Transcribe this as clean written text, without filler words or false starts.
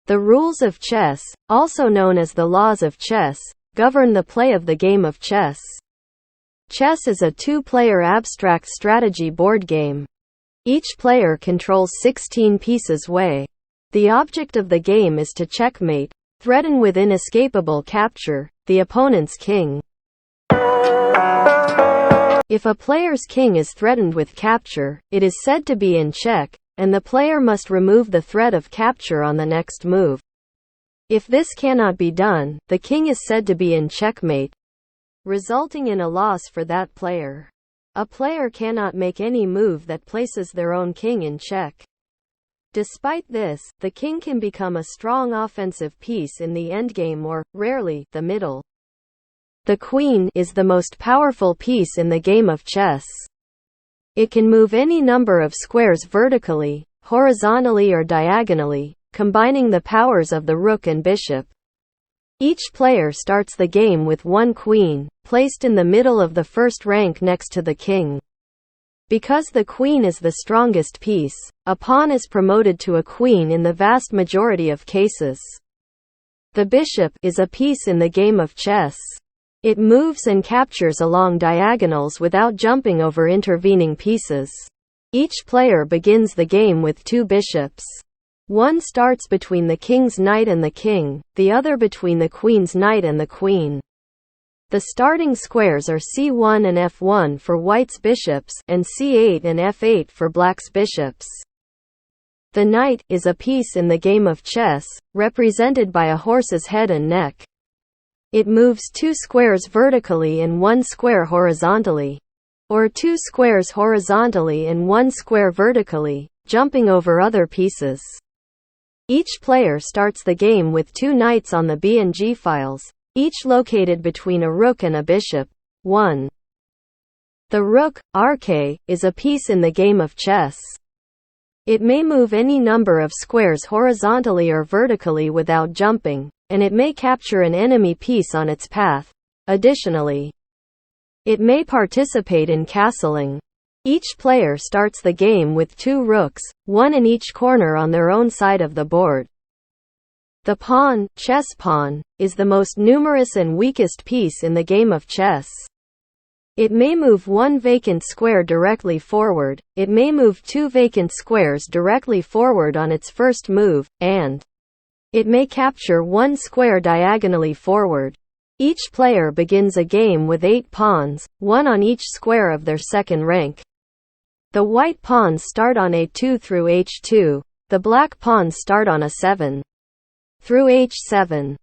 The rules of chess, also known as the laws of chess, govern the play of the game of chess. Chess is a two-player abstract strategy board game. Each player controls 16 pieces way. The object of the game is to checkmate, threaten with inescapable capture, the opponent's king. If a player's king is threatened with capture, it is said to be in check, and the player must remove the threat of capture on the next move. If this cannot be done, the king is said to be in checkmate, resulting in a loss for that player. A player cannot make any move that places their own king in check. Despite this, the king can become a strong offensive piece in the endgame or, rarely, the middle. The queen is the most powerful piece in the game of chess. It can move any number of squares vertically, horizontally or diagonally, combining the powers of the rook and bishop. Each player starts the game with one queen, placed in the middle of the first rank next to the king. Because the queen is the strongest piece, a pawn is promoted to a queen in the vast majority of cases. The bishop is a piece in the game of chess. It moves and captures along diagonals without jumping over intervening pieces. Each player begins the game with two bishops. One starts between the king's knight and the king, the other between the queen's knight and the queen. The starting squares are c1 and f1 for white's bishops, and c8 and f8 for black's bishops. The knight is a piece in the game of chess, represented by a horse's head and neck. It moves two squares vertically and one square horizontally, or two squares horizontally and one square vertically, jumping over other pieces. Each player starts the game with two knights on the B and G files, each located between a rook and a bishop. 1. The rook, RK, is a piece in the game of chess. It may move any number of squares horizontally or vertically without jumping, and it may capture an enemy piece on its path. Additionally, it may participate in castling. Each player starts the game with two rooks, one in each corner on their own side of the board. The pawn, chess pawn, is the most numerous and weakest piece in the game of chess. It may move one vacant square directly forward, it may move two vacant squares directly forward on its first move, and it may capture one square diagonally forward. Each player begins a game with 8 pawns, one on each square of their second rank. The white pawns start on a2 through h2. The black pawns start on a7 through h7.